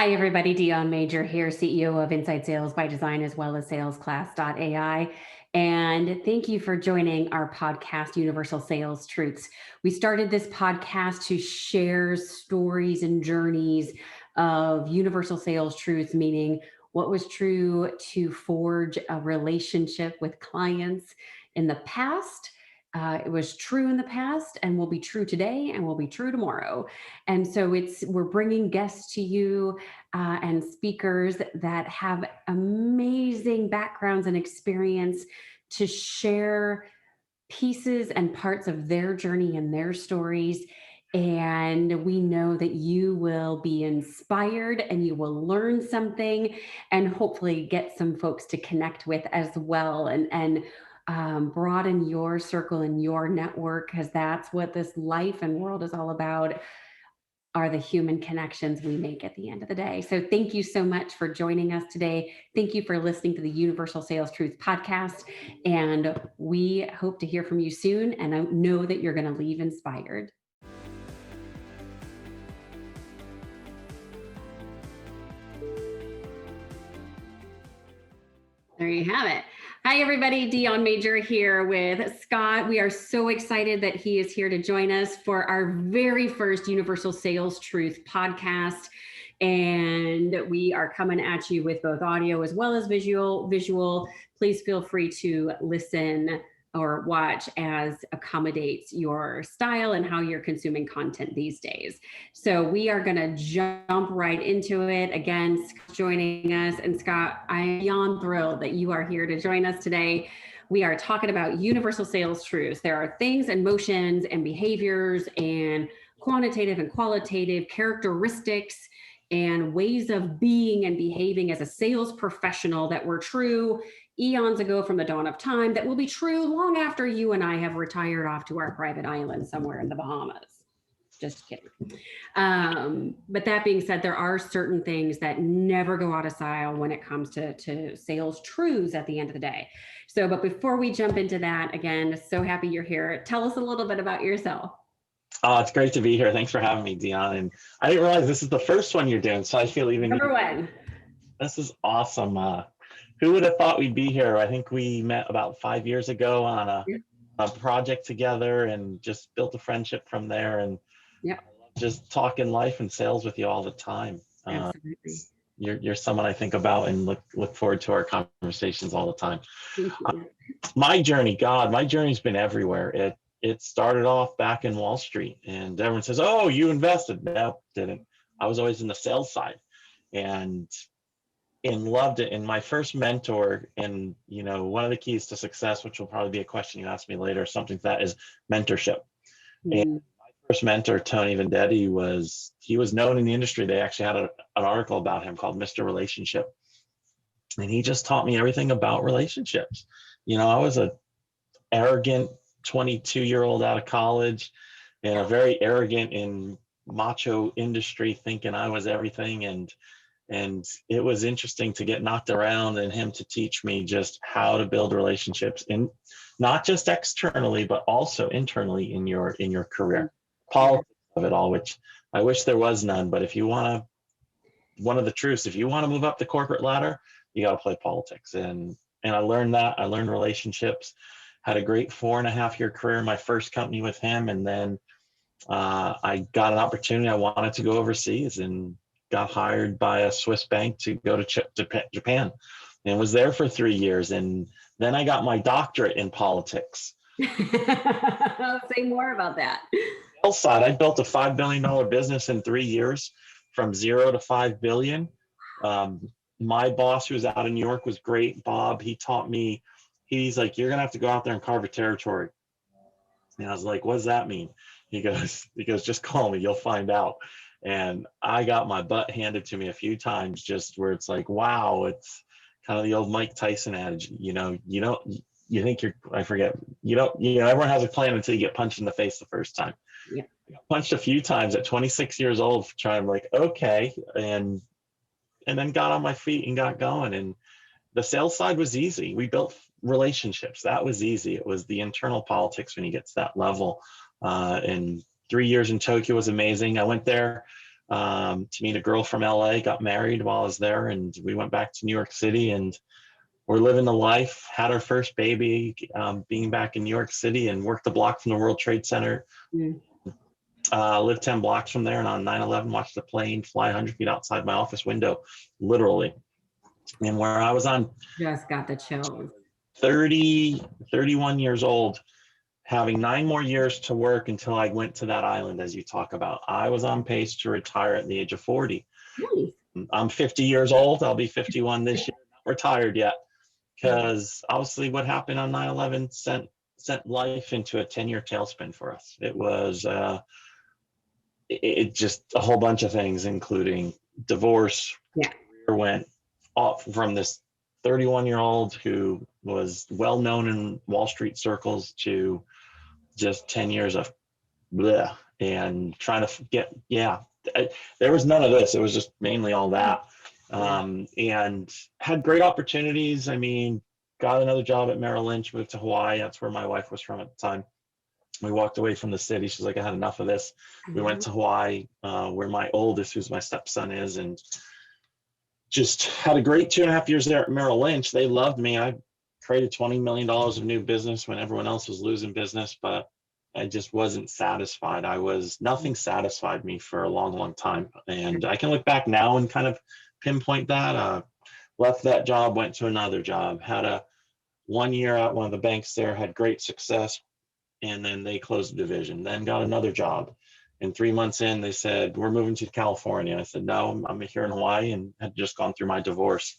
Hi, everybody. Dion Major here, CEO of Inside Sales by Design, as well as salesclass.ai. And thank you for joining our podcast, Universal Sales Truths. We started this podcast to share stories and journeys of universal sales truths, meaning what was true to forge a relationship with clients in the past. It was true in the past and will be true today and will be true tomorrow. And so we're bringing guests to you and speakers that have amazing backgrounds and experience to share pieces and parts of their journey and their stories. And we know that you will be inspired and you will learn something and hopefully get some folks to connect with as well and broaden your circle and your network, because that's what this life and world is all about, are the human connections we make at the end of the day. So thank you so much for joining us today. Thank you for listening to the Universal Sales Truth podcast. And we hope to hear from you soon. And I know that you're going to leave inspired. There you have it. Hi, everybody. Dion Major here with Scott. We are so excited that he is here to join us for our very first Universal Sales Truth podcast. And we are coming at you with both audio as well as visual. Please feel free to listen or watch as accommodates your style and how you're consuming content these days. So we are going to jump right into it. Again, Scott's joining us. And Scott, I am beyond thrilled that you are here to join us today. We are talking about universal sales truths. There are things and motions and behaviors and quantitative and qualitative characteristics and ways of being and behaving as a sales professional that were true eons ago from the dawn of time, that will be true long after you and I have retired off to our private island somewhere in the Bahamas. Just kidding. But that being said, there are certain things that never go out of style when it comes to sales truths at the end of the day. So, but before we jump into that, again, so happy you're here. Tell us a little bit about yourself. Oh, it's great to be here. Thanks for having me, Dion. And I didn't realize this is the first one you're doing, so I feel even. Number one. This is awesome. Who would have thought we'd be here? I think we met about 5 years ago on a project together and just built a friendship from there. And just talking life and sales with you all the time. Absolutely. You're someone I think about and look forward to our conversations all the time. Thank you. My journey's been everywhere. It started off back in Wall Street, and everyone says, "Oh, you invested." No, didn't. I was always in the sales side, and loved it. And my first mentor, and one of the keys to success, which will probably be a question you ask me later, something that is mentorship. And my first mentor, Tony Vendetti, was known in the industry. They actually had an article about him called Mr. Relationship, and he just taught me everything about relationships. I was a arrogant 22-year-old out of college in a very arrogant and macho industry, thinking I was everything. And it was interesting to get knocked around and him to teach me just how to build relationships, in not just externally, but also internally in your career. Politics of it all, which I wish there was none. But one of the truths, if you want to move up the corporate ladder, you got to play politics. And I learned that. I learned relationships. Had a great 4.5-year career in my first company with him. And then I got an opportunity. I wanted to go overseas and got hired by a Swiss bank to go to Japan, and was there for 3 years. And then I got my doctorate in politics. Say more about that. Sales side, I built a $5 billion business in 3 years, from 0 to 5 billion. My boss, who was out in New York, was great. Bob, he taught me. He's like, "You're gonna have to go out there and carve a territory." And I was like, "What does that mean?" He goes, "Just call me, you'll find out." And I got my butt handed to me a few times, just where it's like, wow, it's kind of the old Mike Tyson adage, you think I forget, everyone has a plan until you get punched in the face the first time. Yeah. I got punched a few times at 26 years old, trying like, okay. And then got on my feet and got going. And the sales side was easy. We built relationships. That was easy. It was the internal politics when you get to that level. And 3 years in Tokyo was amazing. I went there to meet a girl from LA, got married while I was there, and we went back to New York City, and we're living the life, had our first baby, being back in New York City, and worked the block from the World Trade Center. Mm. Lived 10 blocks from there, and on 9/11 watched the plane fly 100 feet outside my office window, literally. And where I was on Just got the chills. 31 years old, having 9 more years to work until I went to that island, as you talk about. I was on pace to retire at the age of 40. Nice. I'm 50 years old. I'll be 51 this year. Not retired yet, because obviously what happened on 9/11 sent life into a 10-year tailspin for us. It was it just a whole bunch of things, including divorce. Yeah. Career went off from this 31-year-old who was well known in Wall Street circles to just 10 years of bleh, and trying to get, there was none of this. It was just mainly all that. And had great opportunities. I mean, got another job at Merrill Lynch, moved to Hawaii. That's where my wife was from at the time. We walked away from the city. She's like, I had enough of this. We went to Hawaii, where my oldest, who's my stepson, is, and just had a great 2.5 years there at Merrill Lynch. They loved me. I created $20 million of new business when everyone else was losing business, but I just wasn't satisfied. Nothing satisfied me for a long, long time. And I can look back now and kind of pinpoint that. Left that job, went to another job, had a 1 year at one of the banks there, had great success. And then they closed the division, then got another job. And 3 months in, they said, we're moving to California. I said, no, I'm here in Hawaii, and had just gone through my divorce.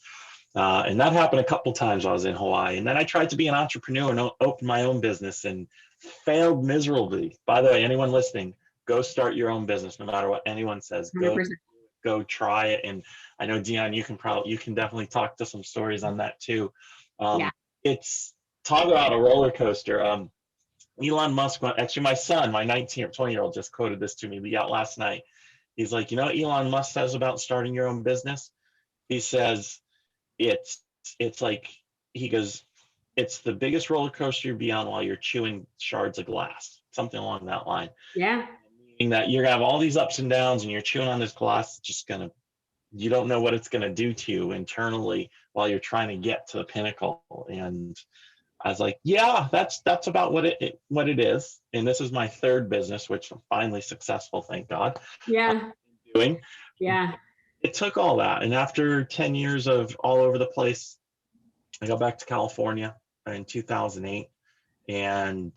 And that happened a couple times while I was in Hawaii. And then I tried to be an entrepreneur and open my own business, and failed miserably. By the way, anyone listening, go start your own business, no matter what anyone says. 100%. Go try it. And I know, Dion, you can definitely talk to some stories on that too. It's talk about a roller coaster. Elon Musk, actually my son, my 19 or 20-year-old just quoted this to me out last night. He's like, you know what Elon Musk says about starting your own business? He says, it's like, he goes, it's the biggest roller coaster you'll be on while you're chewing shards of glass, something along that line. Yeah. Meaning that you're gonna have all these ups and downs, and you're chewing on this glass, you don't know what it's gonna do to you internally while you're trying to get to the pinnacle. And I was like, yeah, that's about what it is. And this is my third business, which I'm finally successful, thank God. Yeah. Doing. Yeah. It took all that. And after 10 years of all over the place, I got back to California in 2008. And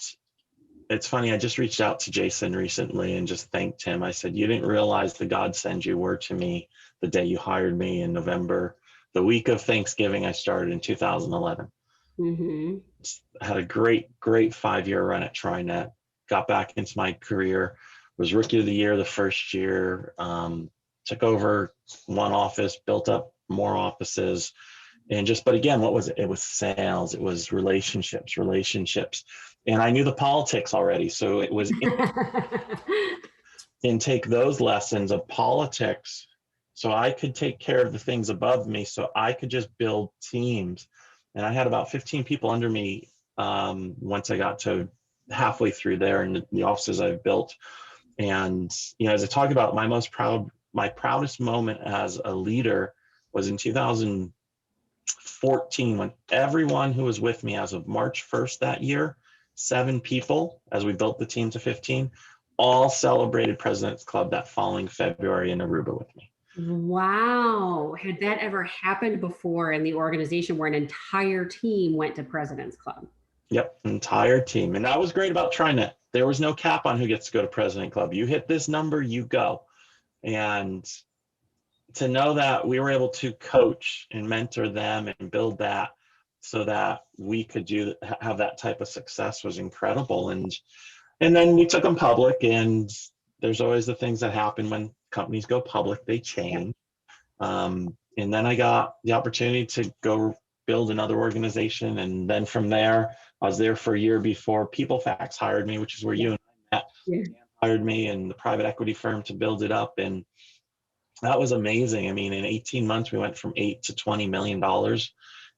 it's funny, I just reached out to Jason recently and just thanked him. I said, you didn't realize the God send you word to me the day you hired me in November. The week of Thanksgiving, I started in 2011. Mm-hmm. Had a great 5-year run at TriNet. Got back into my career. Was rookie of the year the first year. Took over one office, built up more offices, and but again, what was it? It was sales. It was relationships, and I knew the politics already. So it was and take those lessons of politics, so I could take care of the things above me. So I could just build teams. And I had about 15 people under me once I got to halfway through there in the offices I've built. And, as I talk about my proudest moment as a leader was in 2014, when everyone who was with me as of March 1st that year, 7 people, as we built the team to 15, all celebrated President's Club that following February in Aruba with me. Wow. Had that ever happened before in the organization where an entire team went to President's Club? Yep, entire team. And that was great about TriNet. There was no cap on who gets to go to President Club. You hit this number, you go. And to know that we were able to coach and mentor them and build that so that we could have that type of success was incredible. And then we took them public, and there's always the things that happen when companies go public, they change. And then I got the opportunity to go build another organization. And then from there, I was there for a year before PeopleFacts hired me, which is where you and I met. Yeah. Hired me and the private equity firm to build it up. And that was amazing. I mean, in 18 months, we went from $8 to $20 million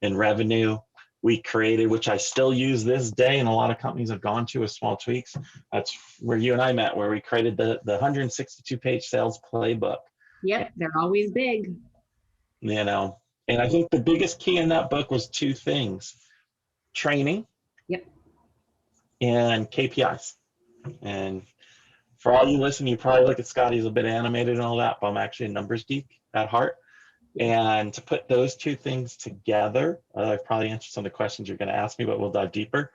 in revenue. We created, which I still use this day, and a lot of companies have gone to with small tweaks. That's where you and I met, where we created the 162-page sales playbook Yep. They're always big. You know, and I think the biggest key in that book was two things: training Yep. and KPIs. And for all you listening, you probably look at Scotty as a bit animated and all that, but I'm actually a numbers geek at heart. And to put those two things together, I've probably answered some of the questions you're going to ask me, but we'll dive deeper.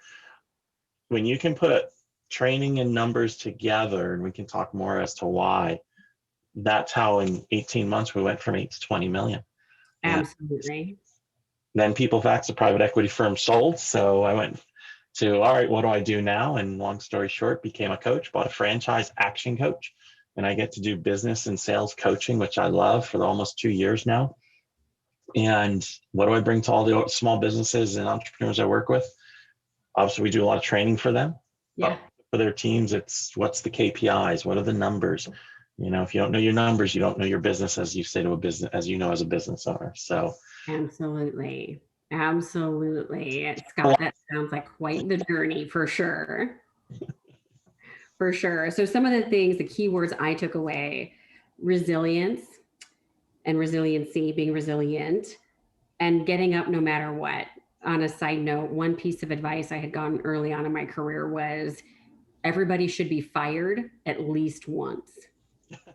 When you can put training and numbers together, and we can talk more as to why, that's how in 18 months we went from 8 to 20 million. And Absolutely. then PeopleFacts, a private equity firm, sold. So I went to, all right, what do I do now? And long story short, became a coach, bought a franchise, ActionCOACH, and I get to do business and sales coaching, which I love, for almost 2 years now. And what do I bring to all the small businesses and entrepreneurs I work with? Obviously, we do a lot of training for them. Yeah. For their teams, it's what's the KPIs? What are the numbers? You know, if you don't know your numbers, you don't know your business, as you say to a business, as you know, as a business owner. So Absolutely. Absolutely. Scott, that sounds like quite the journey for sure. For sure. So some of the things, the keywords I took away: resilience and resiliency, being resilient, and getting up no matter what. On a side note, one piece of advice I had gotten early on in my career was everybody should be fired at least once.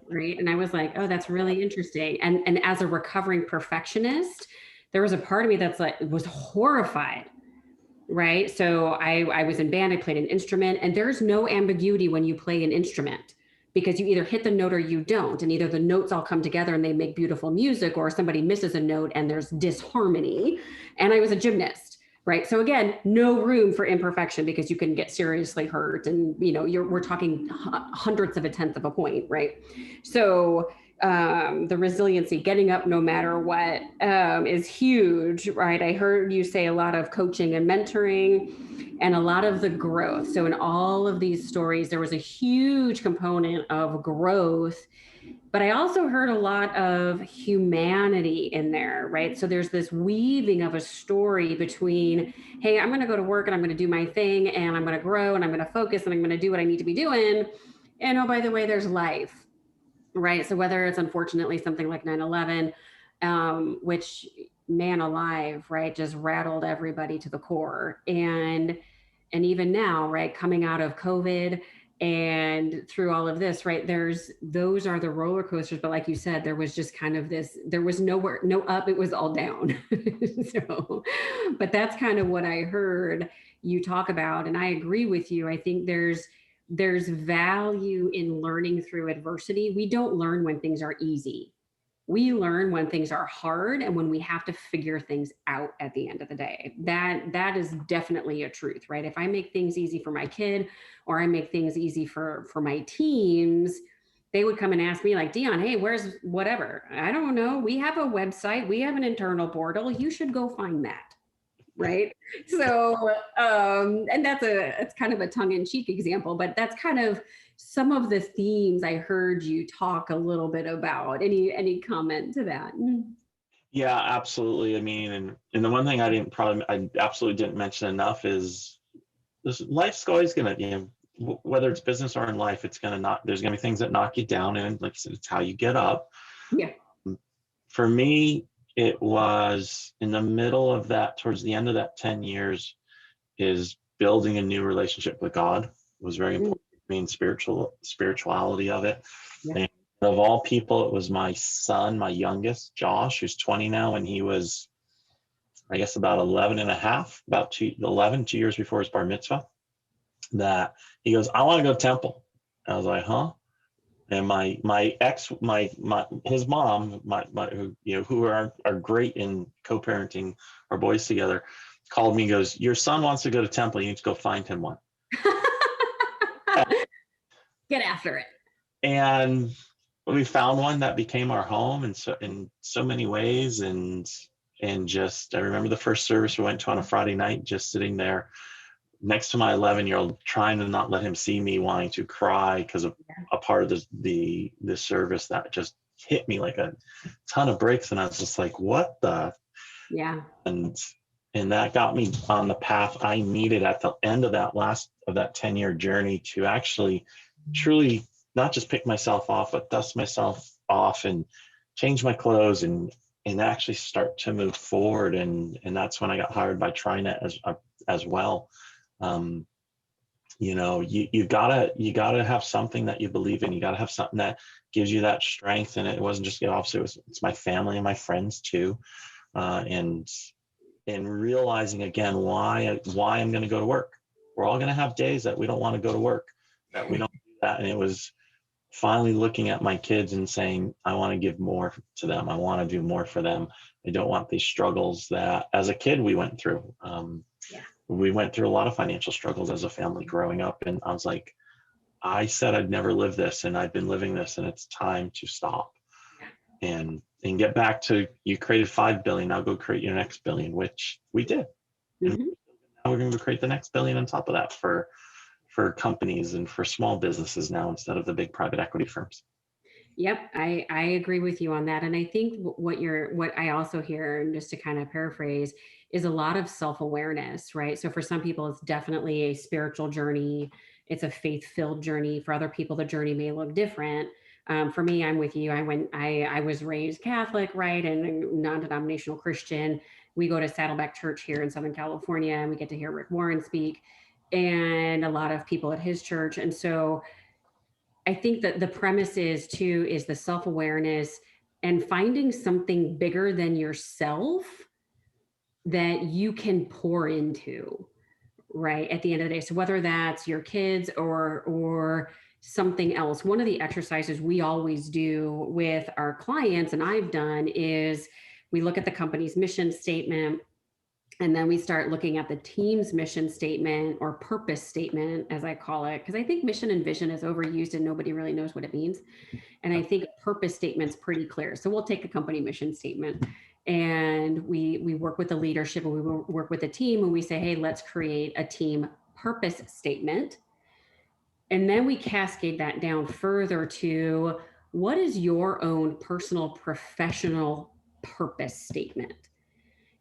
Right. And I was like, oh, that's really interesting. And as a recovering perfectionist, there was a part of me that's like was horrified. Right. So I was in band, I played an instrument, and there's no ambiguity when you play an instrument, because you either hit the note or you don't. And either the notes all come together and they make beautiful music, or somebody misses a note and there's disharmony. And I was a gymnast. Right. So again, no room for imperfection, because you can get seriously hurt. And, we're talking hundredths of a tenth of a point. Right. So the resiliency, getting up no matter what, is huge, right? I heard you say a lot of coaching and mentoring and a lot of the growth. So in all of these stories, there was a huge component of growth, but I also heard a lot of humanity in there, right? So there's this weaving of a story between, hey, I'm going to go to work and I'm going to do my thing and I'm going to grow and I'm going to focus and I'm going to do what I need to be doing. And oh, by the way, there's life. Right. So whether it's unfortunately something like 9/11, which, man alive, right, just rattled everybody to the core. And even now, right, coming out of COVID and through all of this, right, those are the roller coasters. But like you said, there was just kind of this, there was nowhere, no up, it was all down. So, but that's kind of what I heard you talk about. And I agree with you. I think there's value in learning through adversity. We don't learn when things are easy. We learn when things are hard and when we have to figure things out at the end of the day. That is definitely a truth, right? If I make things easy for my kid, or I make things easy for my teams, they would come and ask me like, Dion, hey, where's whatever? I don't know. We have a website, we have an internal portal. You should go find that. Right. So, and it's kind of a tongue in cheek example, but that's kind of some of the themes I heard you talk a little bit about. Any comment to that? yeah, absolutely. I mean, and the one thing I absolutely didn't mention enough is this: life's always gonna, whether it's business or in life, it's gonna not. There's gonna be things that knock you down, and like I said, it's how you get up. Yeah. For me, it was in the middle of that, towards the end of that 10 years, is building a new relationship with God. It was very important. I mean, spirituality of it. Yeah. And of all people, it was my son, my youngest, Josh, who's 20 now, and he was, I guess, about 11 and a half, about 2 years before his bar mitzvah, that he goes, I want to go to temple. I was like, huh? And his mom, who are great in co-parenting our boys together, called me and goes, your son wants to go to temple. You need to go find him one. Get after it. And we found one that became our home in so many ways. And just, I remember the first service we went to on a Friday night, just sitting there next to my 11-year-old, trying to not let him see me wanting to cry because of a part of the service that just hit me like a ton of bricks. And I was just like, what the? Yeah. And that got me on the path I needed at the end of that 10-year journey to actually truly not just pick myself off, but dust myself off and change my clothes and actually start to move forward. And that's when I got hired by TriNet as well. You know, you gotta have something that you believe in. You gotta have something that gives you that strength. And it wasn't just the opposite. It's my family and my friends too. And realizing again why I'm going to go to work. We're all going to have days that we don't want to go to work, that we don't do that. And it was finally looking at my kids and saying, I want to give more to them. I want to do more for them. I don't want these struggles that as a kid we went through. We went through a lot of financial struggles as a family growing up. And I was like, I said I'd never live this, and I've been living this, and it's time to stop and get back to, you created 5 billion, now go create your next billion, which we did. And now we're going to create the next billion on top of that for companies and for small businesses now instead of the big private equity firms. Yep, I agree with you on that. And I think what I also hear, and just to kind of paraphrase, is a lot of self-awareness, right? So for some people, it's definitely a spiritual journey. It's a faith-filled journey. For other people, the journey may look different. For me, I'm with you. I was raised Catholic, right? And non-denominational Christian. We go to Saddleback Church here in Southern California, and we get to hear Rick Warren speak, and a lot of people at his church. And so I think that the premise is the self-awareness and finding something bigger than yourself that you can pour into, right? At the end of the day. So whether that's your kids or something else, one of the exercises we always do with our clients, and I've done, is we look at the company's mission statement. And then we start looking at the team's mission statement, or purpose statement, as I call it, because I think mission and vision is overused and nobody really knows what it means. And I think a purpose statement's pretty clear. So we'll take a company mission statement, and we work with the leadership, and we work with the team, and we say, hey, let's create a team purpose statement. And then we cascade that down further to, what is your own personal professional purpose statement?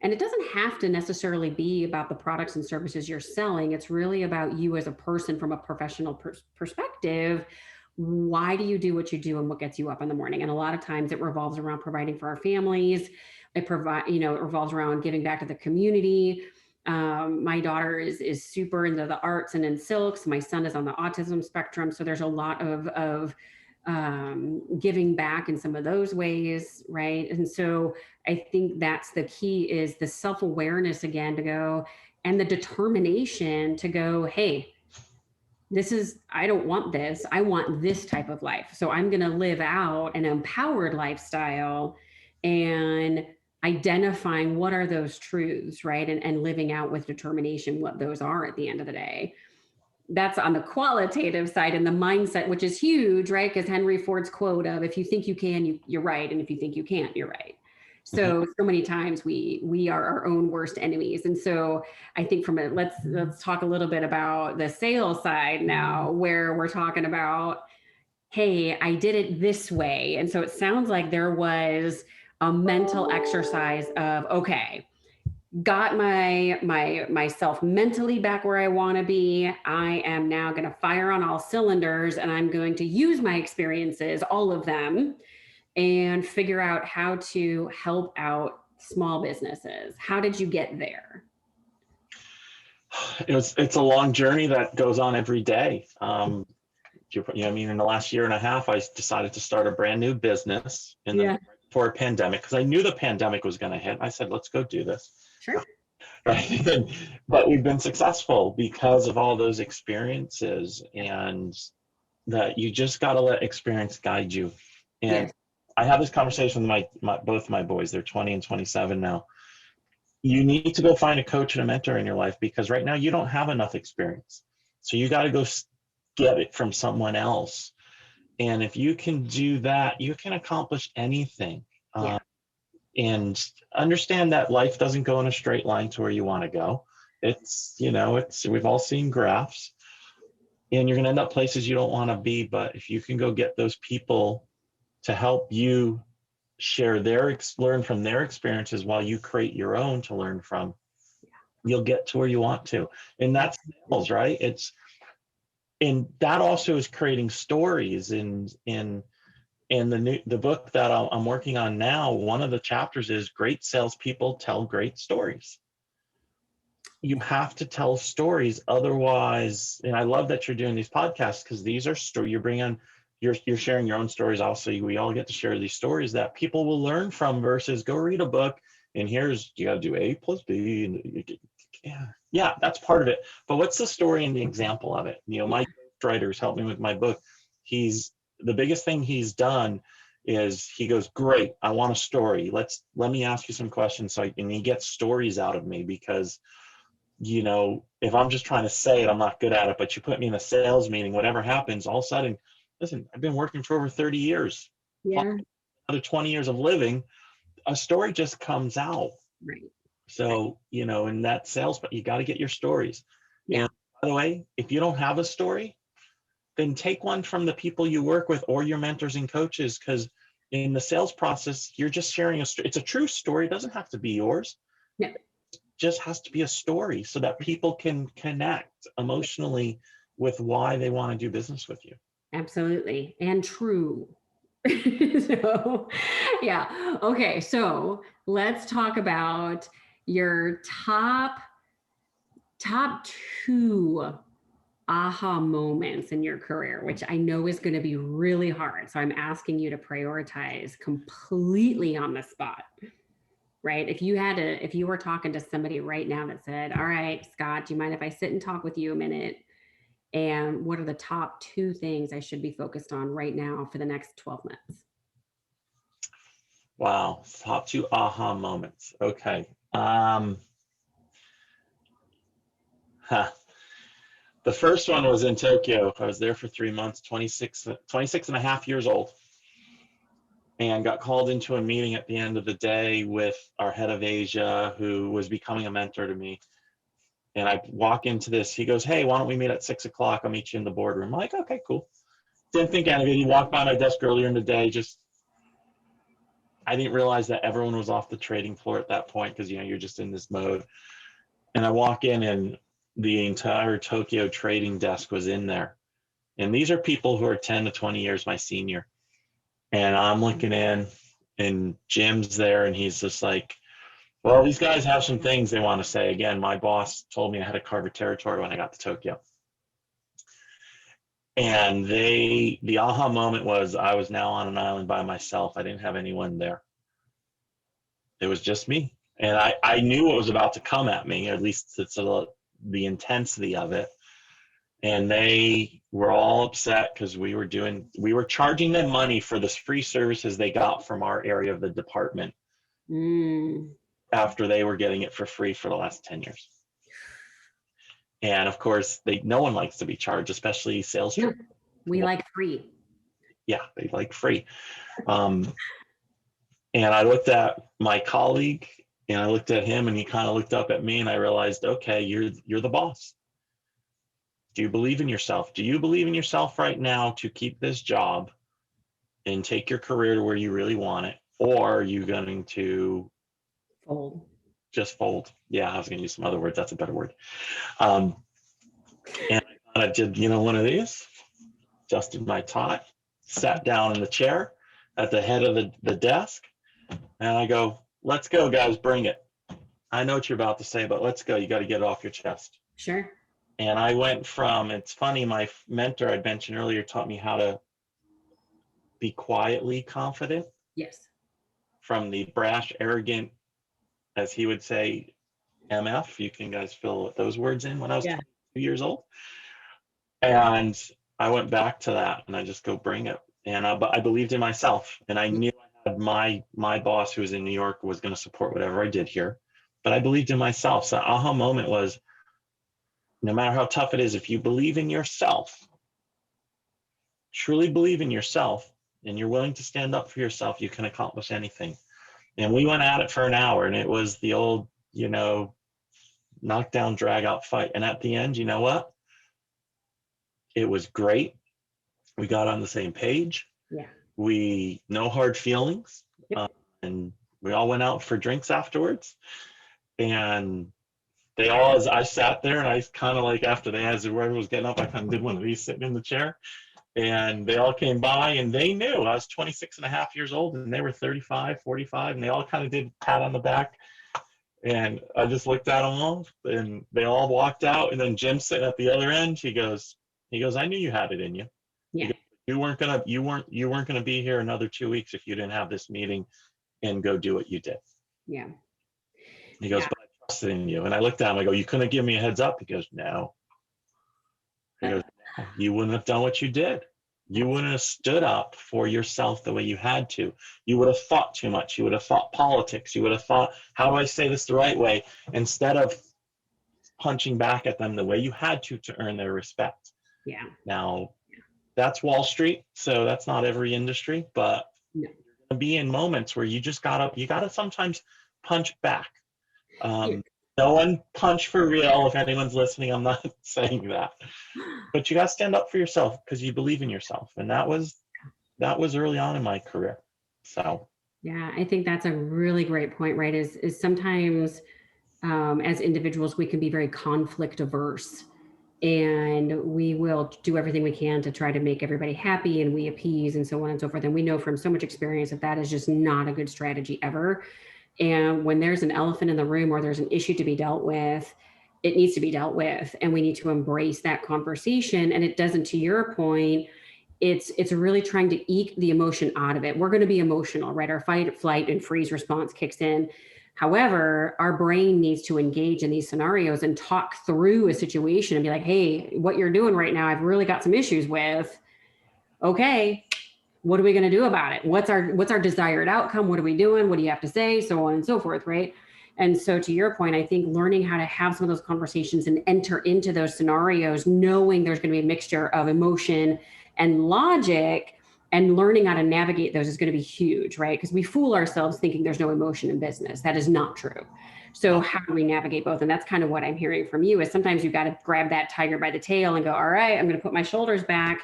And it doesn't have to necessarily be about the products and services you're selling. It's really about you as a person from a professional perspective. Why do you do what you do, and what gets you up in the morning? And a lot of times it revolves around providing for our families. It revolves around giving back to the community. My daughter is super into the arts and in silks. My son is on the autism spectrum. So there's a lot of giving back in some of those ways, right? And so I think that's the key, is the self-awareness again, to go, and the determination to go, hey, I don't want this. I want this type of life. So I'm going to live out an empowered lifestyle, and identifying what are those truths, right? And living out with determination what those are at the end of the day. That's on the qualitative side, and the mindset, which is huge, right? Because Henry Ford's quote of, if you think you can, you're right. And if you think you can't, you're right. So many times we are our own worst enemies. And so I think let's talk a little bit about the sales side now, where we're talking about, hey, I did it this way. And so it sounds like there was a mental exercise of, okay, got myself mentally back where I want to be. I am now going to fire on all cylinders, and I'm going to use my experiences, all of them, and figure out how to help out small businesses. How did you get there? It's a long journey that goes on every day. In the last year and a half, I decided to start a brand new business for a pandemic, because I knew the pandemic was going to hit. I said, let's go do this. Sure. Right? But we've been successful because of all those experiences, and that you just got to let experience guide you. And I have this conversation with both my boys. They're 20 and 27 now. You need to go find a coach and a mentor in your life, because right now you don't have enough experience. So you got to go get it from someone else. And if you can do that, you can accomplish anything. And understand that life doesn't go in a straight line to where you want to go. We've all seen graphs, and you're going to end up places you don't want to be. But if you can go get those people to help you share learn from their experiences while you create your own to learn from, you'll get to where you want to. And that's sales, right? And that also is creating stories, and And the book that I'm working on now, one of the chapters is great salespeople tell great stories. You have to tell stories, otherwise. And I love that you're doing these podcasts, because these are stories you're bringing. You're sharing your own stories. Also, we all get to share these stories that people will learn from, versus go read a book and here's, you got to do A plus B. And yeah, that's part of it. But what's the story and the example of it? My writers helped me with my book. The biggest thing he's done is he goes, great, I want a story. Let me ask you some questions. And he gets stories out of me, because if I'm just trying to say it, I'm not good at it. But you put me in a sales meeting, whatever happens, all of a sudden, listen, I've been working for over 30 years, plus Yeah. another 20 years of living. A story just comes out. Right. So, in that sales, but you got to get your stories. Yeah. And by the way, if you don't have a story, then take one from the people you work with or your mentors and coaches, because in the sales process, you're just sharing a story. It's a true story. It doesn't have to be yours. Yeah. Just has to be a story, so that people can connect emotionally with why they want to do business with you. Absolutely. And true. So, yeah. Okay. So let's talk about your top two aha moments in your career, which I know is going to be really hard. So I'm asking you to prioritize completely on the spot, right? If you were talking to somebody right now that said, all right, Scott, do you mind if I sit and talk with you a minute? And what are the top two things I should be focused on right now for the next 12 months? Wow, top two aha moments. Okay. Huh. The first one was in Tokyo. I was there for 3 months, 26 and a half years old, and got called into a meeting at the end of the day with our head of Asia, who was becoming a mentor to me. And I walk into this, he goes, hey, why don't we meet at 6 o'clock? I'll meet you in the boardroom. I'm like, okay, cool. Didn't think any of it. He walked by my desk earlier in the day. I didn't realize that everyone was off the trading floor at that point, because you're just in this mode. And I walk in, and the entire Tokyo trading desk was in there. And these are people who are 10 to 20 years my senior. And I'm looking in, and Jim's there, and he's just like, well, these guys have some things they want to say. Again, my boss told me I had to cover territory when I got to Tokyo. And the aha moment was, I was now on an island by myself. I didn't have anyone there. It was just me. And I knew what was about to come at me, or at least it's the intensity of it. And they were all upset, because we were charging them money for the free services they got from our area of the department, after they were getting it for free for the last 10 years. And of course, no one likes to be charged, especially sales. Yeah. We like free. Yeah, they like free. And I looked at my colleague, and I looked at him, and he kind of looked up at me, and I realized, okay, you're the boss. Do you believe in yourself? Do you believe in yourself right now to keep this job and take your career to where you really want it? Or are you going to Fold. just fold? Yeah, I was going to use some other words. That's a better word. And I did, one of these, adjusted my tie, sat down in the chair at the head of the desk, and I go, let's go, guys, bring it. I know what you're about to say, but let's go. You got to get it off your chest. Sure. And I went from, it's funny, my mentor I'd mentioned earlier taught me how to be quietly confident, Yes. from the brash, arrogant, as he would say, MF. You can guys fill those words in, when I was 22 years old. And I went back to that, and I just go, bring it. And I believed in myself, and I knew I had my boss, who was in New York, was going to support whatever I did here. But I believed in myself. So the aha moment was, no matter how tough it is, if you believe in yourself, truly believe in yourself, and you're willing to stand up for yourself, you can accomplish anything. And we went at it for an hour, and it was the old, knockdown, drag out fight. And at the end, you know what? It was great. We got on the same page. Yeah. No hard feelings. Yep. And we all went out for drinks afterwards. And as I sat there, and I kind of, like, after everyone was getting up, I kind of did one of these sitting in the chair. And they all came by and they knew I was 26 and a half years old and they were 35, 45, and they all kind of did pat on the back. And I just looked at them all and they all walked out. And then Jim sitting at the other end, he goes, I knew you had it in you. He Yeah. goes, you weren't gonna be here another 2 weeks if you didn't have this meeting and go do what you did. Yeah. He goes, Yeah. but I trusted in you. And I looked at him, I go, you couldn't give me a heads up? He goes, no. He goes, no, you wouldn't have done what you did. You wouldn't have stood up for yourself the way you had to. You would have thought too much. You would have thought politics. You would have thought, how do I say this the right way? Instead of punching back at them the way you had to earn their respect. Yeah. Now, that's Wall Street, so that's not every industry, but No. you're going to be in moments where you gotta sometimes punch back. No one punch for real. If anyone's listening, I'm not saying that, but you got to stand up for yourself because you believe in yourself, and that was early on in my career. So Yeah, I think that's a really great point, right? Is sometimes as individuals, we can be very conflict averse, and we will do everything we can to try to make everybody happy, and we appease and so on and so forth. And we know from so much experience that that is just not a good strategy ever. And when there's an elephant in the room or there's an issue to be dealt with, it needs to be dealt with. And we need to embrace that conversation. And it doesn't, to your point, it's really trying to eke the emotion out of it. We're going to be emotional, right? Our fight, flight, and freeze response kicks in. However, our brain needs to engage in these scenarios and talk through a situation and be like, hey, what you're doing right now, I've really got some issues with. Okay, what are we going to do about it? What's our desired outcome? What are we doing? What do you have to say? So on and so forth, right? And so to your point, I think learning how to have some of those conversations and enter into those scenarios, knowing there's going to be a mixture of emotion and logic, and learning how to navigate those is going to be huge, right? Because we fool ourselves thinking there's no emotion in business. That is not true. So how do we navigate both? And that's kind of what I'm hearing from you is sometimes you've got to grab that tiger by the tail and go, all right, I'm going to put my shoulders back.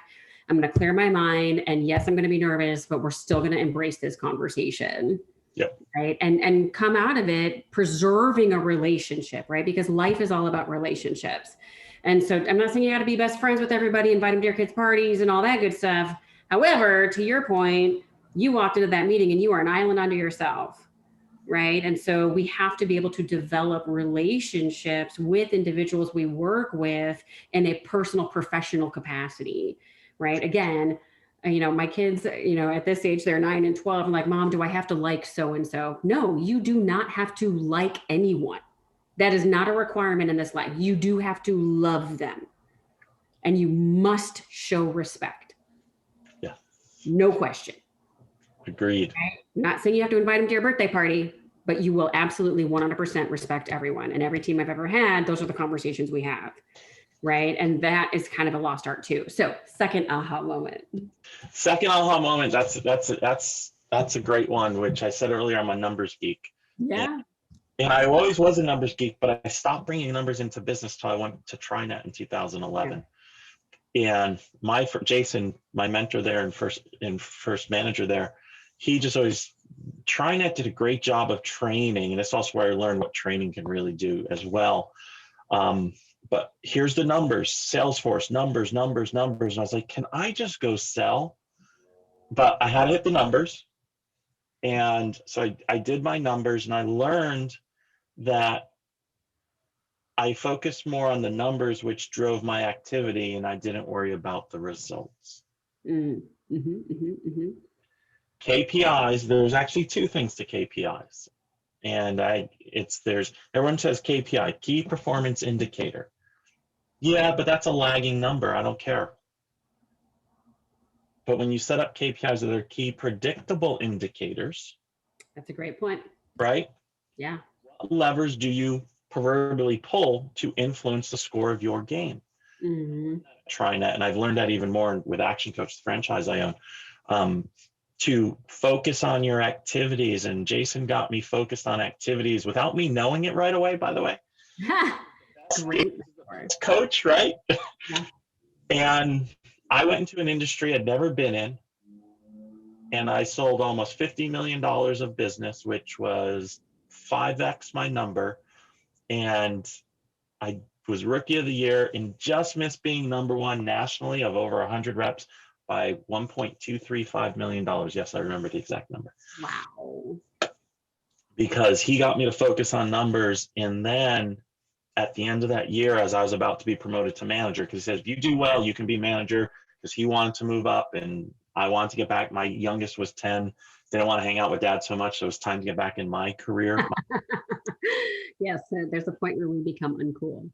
I'm going to clear my mind. And yes, I'm going to be nervous, but we're still going to embrace this conversation. Yep. Right. And come out of it preserving a relationship, right? Because life is all about relationships. And so I'm not saying you got to be best friends with everybody, invite them to your kids' parties and all that good stuff. However, to your point, you walked into that meeting and you are an island unto yourself. Right. And so we have to be able to develop relationships with individuals we work with in a personal, professional capacity. Right. Again, my kids, at this age, they're 9 and 12. I'm like, Mom, do I have to like so-and-so? No, you do not have to like anyone. That is not a requirement in this life. You do have to love them and you must show respect. Yeah. No question. Agreed. Okay? I'm not saying you have to invite them to your birthday party, but you will absolutely 100% respect everyone. And every team I've ever had, those are the conversations we have. Right. And that is kind of a lost art too. So second aha moment. That's a great one, which I said earlier, I'm a numbers geek. Yeah. And I always was a numbers geek, but I stopped bringing numbers into business till I went to TriNet in 2011. Yeah. And Jason, my mentor there and first manager there, he just always, TriNet did a great job of training. And it's also where I learned what training can really do as well. But here's the numbers, Salesforce, numbers. And I was like, can I just go sell? But I had to hit the numbers. And so I did my numbers and I learned that I focused more on the numbers, which drove my activity, and I didn't worry about the results. KPIs, there's actually two things to KPIs. And everyone says KPI, key performance indicator. Yeah, but that's a lagging number. I don't care. But when you set up KPIs that are key predictable indicators. That's a great point. Right? Yeah. What levers do you proverbially pull to influence the score of your game? TriNet, and I've learned that even more with ActionCOACH, the franchise I own, to focus on your activities. And Jason got me focused on activities without me knowing it right away, by the way. Great. Coach, right? Yeah. And I went into an industry I'd never been in, and I sold almost $50 million of business, which was 5x my number. And I was rookie of the year and just missed being number one nationally of over 100 reps by $1.235 million. Yes, I remember the exact number. Wow. Because he got me to focus on numbers. And then at the end of that year, as I was about to be promoted to manager, because he says, if you do well, you can be manager, because he wanted to move up and I wanted to get back. My youngest was 10, didn't want to hang out with dad so much. So it was time to get back in my career. Yes, there's a point where we become uncool.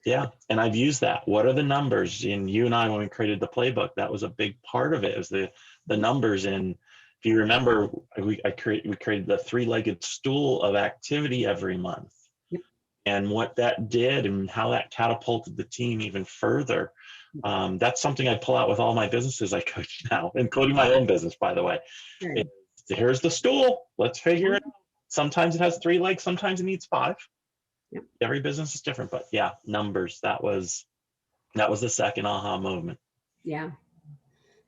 Yeah. And I've used that. What are the numbers? And you and I, when we created the playbook, that was a big part of it, is the numbers. And if you remember, we created the 3-legged stool of activity every month. Yep. And what that did and how that catapulted the team even further. That's something I pull out with all my businesses I coach now, including my own business, by the way. Right. Here's the stool. Let's figure it out. Sometimes it has 3 legs. Sometimes it needs 5. Yep. Every business is different, but yeah, numbers. That was the second aha moment. Yeah,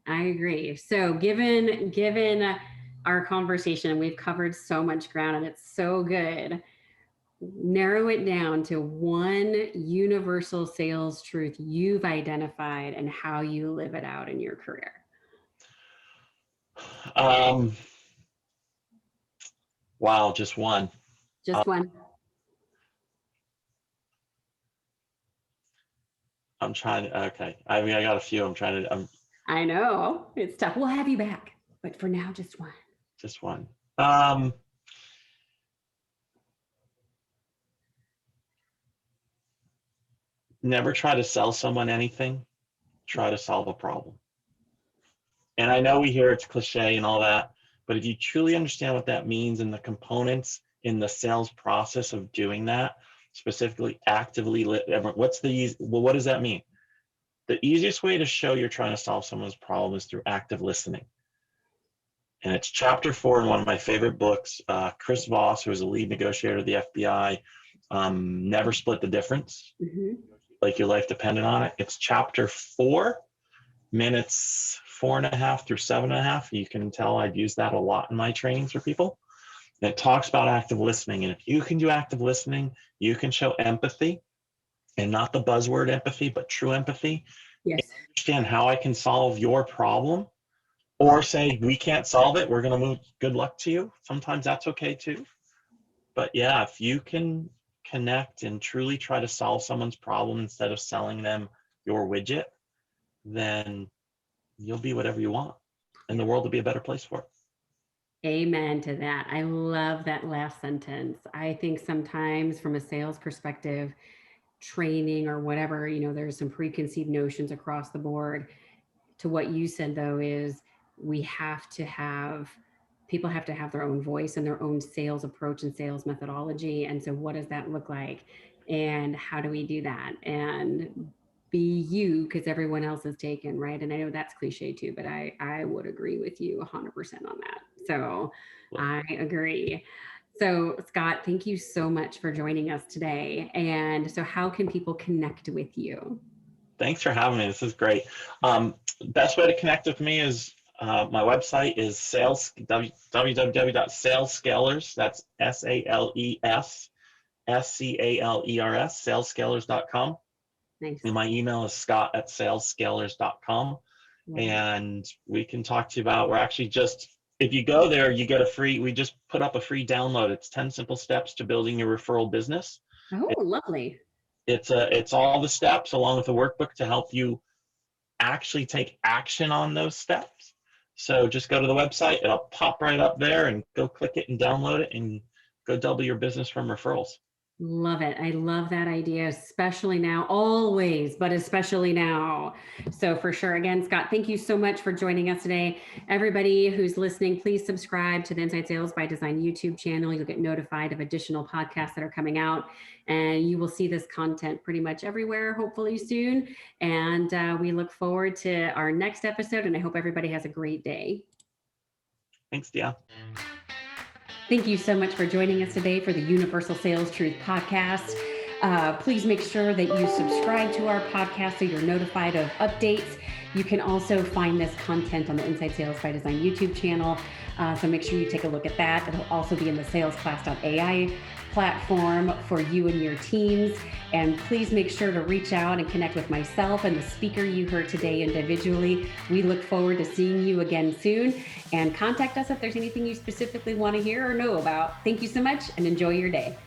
I agree. So given our conversation, we've covered so much ground and it's so good. Narrow it down to one universal sales truth you've identified and how you live it out in your career. Wow, just one. Just one. I'm trying to, okay. I mean, I got a few. I know it's tough. We'll have you back, but for now, just one. Just one. Never try to sell someone anything. Try to solve a problem. And I know we hear it's cliche and all that, but if you truly understand what that means and the components in the sales process of doing that, specifically actively, what does that mean? The easiest way to show you're trying to solve someone's problem is through active listening. And it's chapter 4 in one of my favorite books. Chris Voss, who is a lead negotiator of the FBI, Never Split the Difference. Mm-hmm. Like your life depended on it. It's chapter 4, minutes 4.5 through 7.5. You can tell I've used that a lot in my trainings for people. And it talks about active listening. And if you can do active listening, you can show empathy, and not the buzzword empathy, but true empathy. Yes. Understand how I can solve your problem, or say, we can't solve it, we're going to move, good luck to you. Sometimes that's okay too. But yeah, if you can connect and truly try to solve someone's problem instead of selling them your widget, then you'll be whatever you want, and the world will be a better place for it. Amen to that. I love that last sentence. I think sometimes from a sales perspective, training or whatever, there's some preconceived notions across the board. To what you said though, is people have to have their own voice and their own sales approach and sales methodology. And so what does that look like? And how do we do that? And be you, because everyone else is taken, right? And I know that's cliche too, but I would agree with you 100% on that. So I agree. So Scott, thank you so much for joining us today. And so how can people connect with you? Thanks for having me. This is great. Best way to connect with me is my website is www.salescalers. That's SALESSCALERS, salescalers.com. Nice. And my email is scott@salescalers.com. And we can talk to you about, we're actually just, if you go there, you get we just put up a free download. It's 10 simple steps to building your referral business. Oh, lovely. It's all the steps along with the workbook to help you actually take action on those steps. So just go to the website, it'll pop right up there, and go click it and download it and go double your business from referrals. Love it. I love that idea, especially now, always, but especially now. So for sure. Again, Scott, thank you so much for joining us today. Everybody who's listening, please subscribe to the Inside Sales by Design YouTube channel. You'll get notified of additional podcasts that are coming out, and you will see this content pretty much everywhere, hopefully soon. And we look forward to our next episode, and I hope everybody has a great day. Thanks, Dia. Thank you so much for joining us today for the Universal Sales Truth Podcast. Please make sure that you subscribe to our podcast so you're notified of updates. You can also find this content on the Inside Sales by Design YouTube channel. So make sure you take a look at that. It'll also be in the salesclass.ai platform for you and your teams. And please make sure to reach out and connect with myself and the speaker you heard today individually. We look forward to seeing you again soon, and contact us if there's anything you specifically want to hear or know about. Thank you so much and enjoy your day.